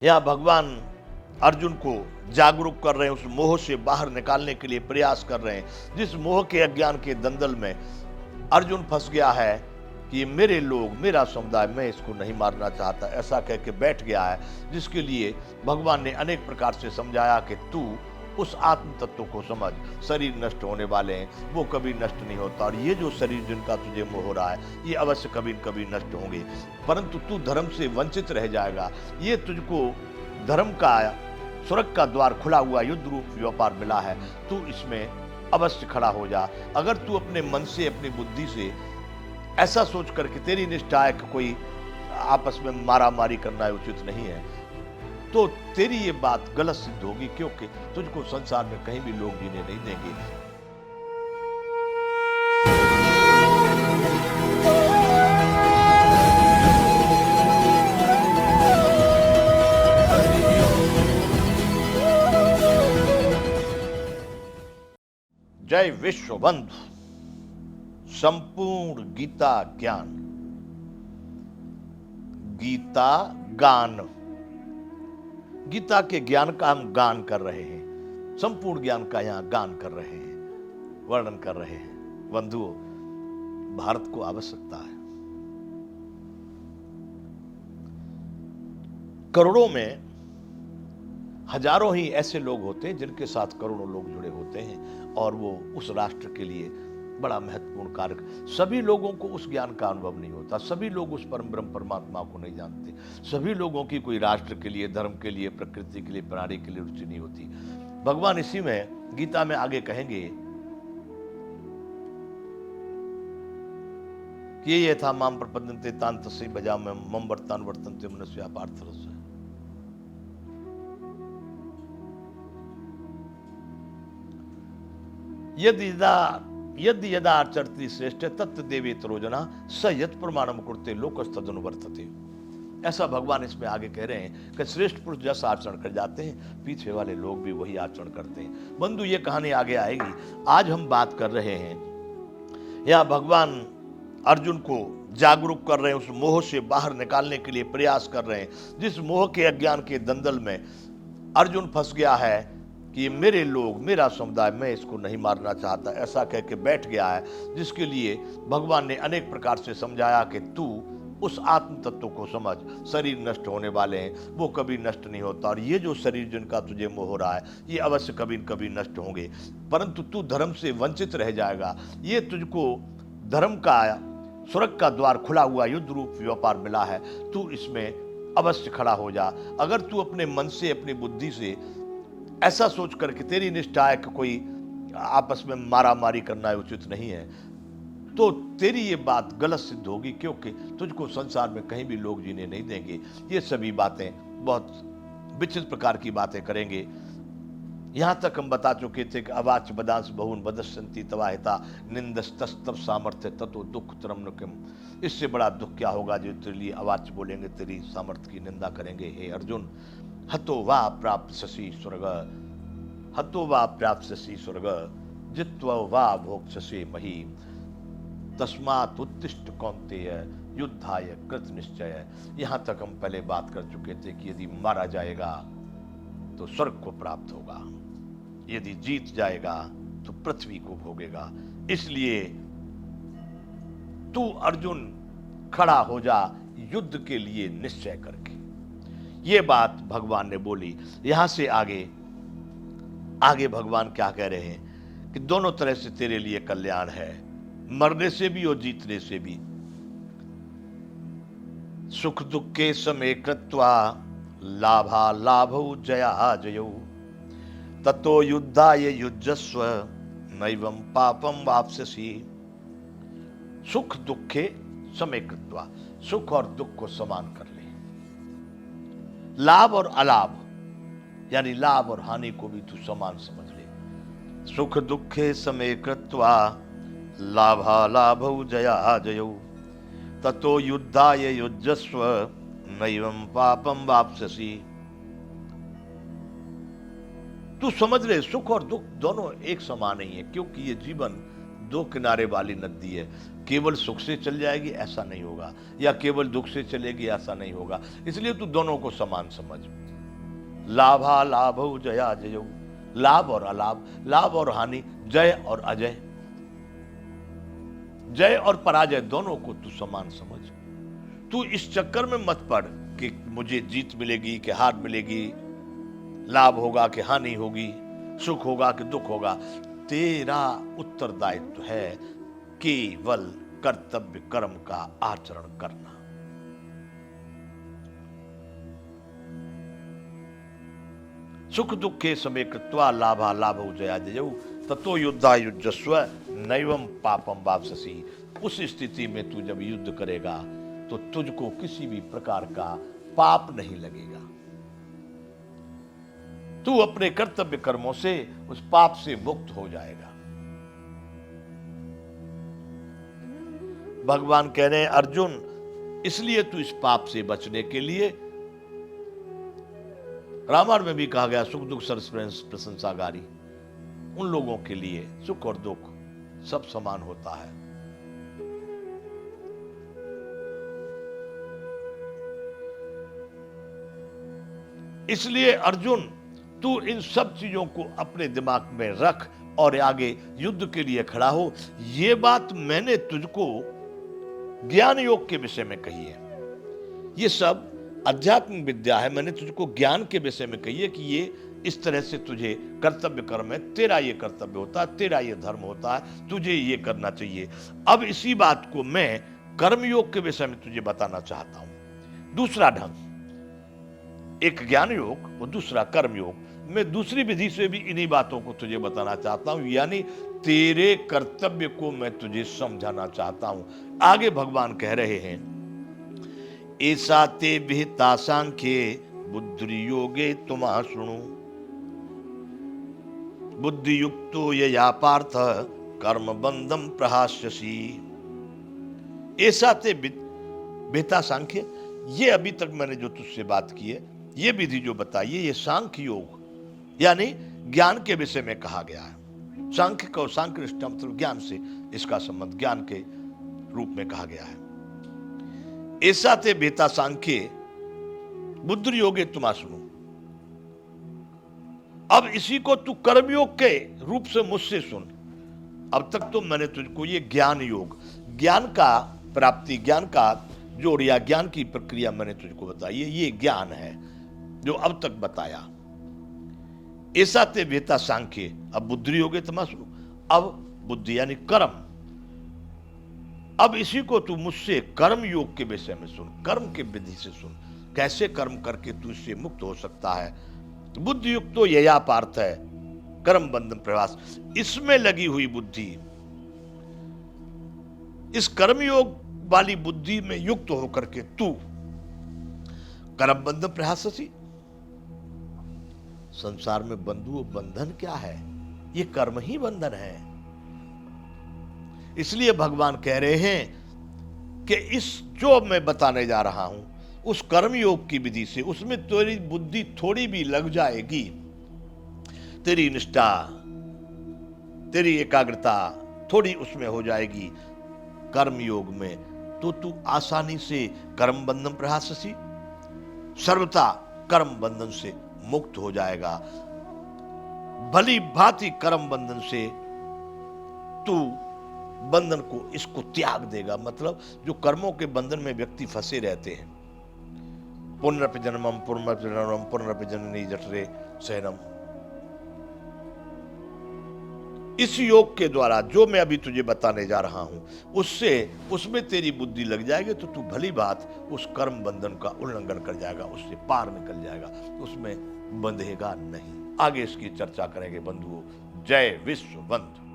यहाँ भगवान अर्जुन को जागरूक कर रहे हैं, उस मोह से बाहर निकालने के लिए प्रयास कर रहे हैं। जिस मोह के अज्ञान के दंदल में अर्जुन फंस गया है कि मेरे लोग, मेरा समुदाय, मैं इसको नहीं मारना चाहता, ऐसा कह के बैठ गया है, जिसके लिए भगवान ने अनेक प्रकार से समझाया कि तू उस आत्म तत्व को समझ। शरीर नष्ट होने वाले हैं, वो कभी नष्ट नहीं होता, और ये जो शरीर जिनका तुझे मोह हो रहा है ये अवश्य कभी न कभी नष्ट होंगे, परंतु तू धर्म से वंचित रह जाएगा। ये तुझको धर्म का, स्वर्ग का द्वार खुला हुआ युद्ध रूप व्यापार मिला है, तू इसमें अवश्य खड़ा हो जा। अगर तू अपने मन से, अपनी बुद्धि से ऐसा सोच करके तेरी निष्ठा है कि कोई आपस में मारा मारी करना उचित नहीं है, तो तेरी ये बात गलत सिद्ध होगी, क्योंकि तुझको संसार में कहीं भी लोग जीने नहीं देंगे। जय विश्व बंधु, संपूर्ण गीता ज्ञान, गीता गान, गीता के ज्ञान का हम गान कर रहे हैं, संपूर्ण ज्ञान का यहां गान कर रहे हैं, वर्णन कर रहे हैं। बंधुओं, भारत को आवश्यकता है, करोड़ों में हजारों ही ऐसे लोग होते हैं जिनके साथ करोड़ों लोग जुड़े होते हैं, और वो उस राष्ट्र के लिए बड़ा महत्वपूर्ण कार्य। सभी लोगों को उस ज्ञान का अनुभव नहीं होता, सभी लोग उस परम ब्रह्म परमात्मा को नहीं जानते, सभी लोगों की कोई राष्ट्र के लिए, धर्म के लिए, प्रकृति के लिए, प्राणी के लिए रुचि नहीं होती। भगवान इसी में गीता में आगे कहेंगे कि ये था माम प्रपद्यन्ते तान तस्मै भजाम्यहं मम वर्तान वर्तन्ते मनुष्याः पार्थ रसः। यदि यदा आचरति श्रेष्ठ तत् देवेतरो जना स यत् प्रमाणम कुरुते लोकस्तदनुवर्तते। ऐसा भगवान इसमें आगे कह रहे हैं कि श्रेष्ठ पुरुष जैसा आचरण कर जाते हैं, पीछे वाले लोग भी वही आचरण करते हैं। बंधु, ये कहानी आगे आएगी। आज हम बात कर रहे हैं, यहाँ भगवान अर्जुन को जागरूक कर रहे हैं, उस मोह से बाहर निकालने के लिए प्रयास कर रहे हैं। जिस मोह के अज्ञान के दंदल में अर्जुन फंस गया है कि मेरे लोग, मेरा समुदाय, मैं इसको नहीं मारना चाहता, ऐसा कह के बैठ गया है, जिसके लिए भगवान ने अनेक प्रकार से समझाया कि तू उस आत्म तत्व को समझ। शरीर नष्ट होने वाले हैं, वो कभी नष्ट नहीं होता, और ये जो शरीर जिनका तुझे मोह हो रहा है ये अवश्य कभी न कभी नष्ट होंगे, परंतु तू धर्म से वंचित रह जाएगा। ये तुझको धर्म का, स्वर्ग का द्वार खुला हुआ युद्ध रूप व्यापार मिला है, तू इसमें अवश्य खड़ा हो जा। अगर तू अपने मन से, अपनी बुद्धि से ऐसा सोच करके तेरी निष्ठा है कि कोई आपस में मारा मारी करना उचित नहीं है, तो तेरी ये बात गलत सिद्ध होगी, क्योंकि तुझको संसार में कहीं भी लोग जीने नहीं देंगे। ये सभी बातें बहुत विचित्र प्रकार की बातें करेंगे। यहां तक हम बता चुके थे कि अवाच बदांस बहुन बदस्यन्ति तवाहिता निंदस्तस्तव सामर्थ्य ततो दुख तरम नुकिम। इससे बड़ा दुख क्या होगा जो तेरे लिए अवाच बोलेंगे, तेरी सामर्थ्य की निंदा करेंगे। हे अर्जुन, हतो वा प्राप्त शशि स्वर्ग, हतो वा प्राप्त शशि स्वर्ग, जित्वा वा भोक्ष्यसे मही, तस्मात् उत्तिष्ठ कौन्तेय युद्धाय कृत निश्चय। यहां तक हम पहले बात कर चुके थे कि यदि मारा जाएगा तो स्वर्ग को प्राप्त होगा, यदि जीत जाएगा तो पृथ्वी को भोगेगा। इसलिए तू अर्जुन खड़ा हो जा युद्ध के लिए निश्चय करके। ये बात भगवान ने बोली। यहां से आगे भगवान क्या कह रहे हैं कि दोनों तरह से तेरे लिए कल्याण है, मरने से भी और जीतने से भी। सुख दुखे समे कृत्वा लाभा लाभौ जया जयौ, ततो युद्धाय युज्यस्व नैवं पापम वाप्स्यसि। सुख दुखे समे कृत्वा, सुख और दुख को समान कर ले। लाभ और अलाभ, यानी लाभ और हानि को भी तू समान समझ ले। सुख दुखे समे कृत्वा लाभा लाभौ जया जयौ, ततो युद्धाय युज्यस्व नैवं पापम वाप्स्यसि। तू समझ ले, सुख और दुख दोनों एक समान ही है, क्योंकि ये जीवन दो किनारे वाली नदी है। केवल सुख से चल जाएगी ऐसा नहीं होगा, या केवल दुख से चलेगी ऐसा नहीं होगा। इसलिए तू दोनों को समान समझ। लाभा लाभौ जया जयौ, लाभ और अलाभ, लाभ और हानि, जय और अजय, जय और पराजय दोनों को तू समान समझ। तू इस चक्कर में मत पड़ कि मुझे जीत मिलेगी कि हार मिलेगी, लाभ होगा कि हानि होगी, सुख होगा कि दुख होगा। तेरा उत्तरदायित्व है केवल कर्तव्य कर्म का आचरण करना। सुख दुखे समे कृत्वा लाभा लाभौ जया जयौ, ततो युद्धा युज्यस्व नैवं पापम वाप्स्यसि। उस स्थिति में तू जब युद्ध करेगा तो तुझको किसी भी प्रकार का पाप नहीं लगेगा। तू अपने कर्तव्य कर्मों से उस पाप से मुक्त हो जाएगा। भगवान कह रहे हैं अर्जुन, इसलिए तू इस पाप से बचने के लिए, रामायण में भी कहा गया सुख दुख प्रशंसागारी, उन लोगों के लिए सुख और दुख सब समान होता है। इसलिए अर्जुन, तू इन सब चीजों को अपने दिमाग में रख और आगे युद्ध के लिए खड़ा हो। यह बात मैंने तुझको ज्ञान योग के विषय में कही है। ये सब आध्यात्मिक विद्या है, मैंने तुझको ज्ञान के विषय में कही है कि ये इस तरह से तुझे कर्तव्य कर्म है, तेरा ये कर्तव्य होता है, तेरा ये धर्म होता है, तुझे ये करना चाहिए। अब इसी बात को मैं कर्मयोग के विषय में तुझे बताना चाहता हूं। दूसरा ढंग, एक ज्ञान योग और दूसरा कर्म योग। मैं दूसरी विधि से भी इन्हीं बातों को तुझे बताना चाहता हूं, यानी तेरे कर्तव्य को मैं तुझे समझाना चाहता हूं। आगे भगवान कह रहे हैं, ऐसा ते विहिता सांख्ये बुद्धि योगे तुमा सुनु, बुद्धि युक्तो यया पार्थ कर्म बंधम प्रहास्यसि। ऐसा ते विहिता सांख्य, ये अभी तक मैंने जो तुझसे बात की है, ये विधि जो बताई है, ये सांख्य योग यानी ज्ञान के विषय में कहा गया है। सांख्य को सांख्यनिष्ठ मतलब ज्ञान से, इसका संबंध ज्ञान के रूप में कहा गया है। ऐसा ते बेता सांख्य बुद्धि योगे तुमा सुनो। अब इसी को तू कर्मयोग के रूप से मुझसे सुन। अब तक तो मैंने तुझको ये ज्ञान योग, ज्ञान का प्राप्ति, ज्ञान का जोड़ या ज्ञान की प्रक्रिया मैंने तुझको बताई है, ये ज्ञान है जो अब तक बताया। ऐसा ते वेता सांख्य, अब बुद्धि योगे तुमा सुनो। अब बुद्धि यानी कर्म, अब इसी को तू मुझसे कर्म योग के विषय में सुन, कर्म के विधि से सुन, कैसे कर्म करके तू इससे मुक्त हो सकता है। बुद्धि युक्त तो यया पार्थ है कर्म बंधन प्रवास, इसमें लगी हुई बुद्धि, इस कर्मयोग वाली बुद्धि में युक्त होकर के तू कर्म बंधन प्रहाससी। संसार में बंधु बंधन क्या है? ये कर्म ही बंधन है। इसलिए भगवान कह रहे हैं कि इस जो मैं बताने जा रहा हूं उस कर्मयोग की विधि से, उसमें तेरी बुद्धि थोड़ी भी लग जाएगी, तेरी निष्ठा, तेरी एकाग्रता थोड़ी उसमें हो जाएगी कर्मयोग में, तो तू आसानी से कर्म बंधन प्रहाससी, सर्वथा कर्म बंधन से मुक्त हो जाएगा। भली भांति कर्म बंधन से तू बंधन को, इसको त्याग देगा। मतलब जो कर्मों के बंधन में व्यक्ति फंसे रहते हैं, पुनरपि जन्मम पुनरपि जन्मम पुनरपि जननी जठरे शयनम, इस योग के द्वारा जो मैं अभी तुझे बताने जा रहा हूं उससे, उसमें तेरी बुद्धि लग जाएगी तो तू भली बात उस कर्म बंधन का उल्लंघन कर जाएगा, उससे पार निकल जाएगा, उसमें बंधेगा नहीं। आगे इसकी चर्चा करेंगे बंधुओं। जय विश्व बंधु।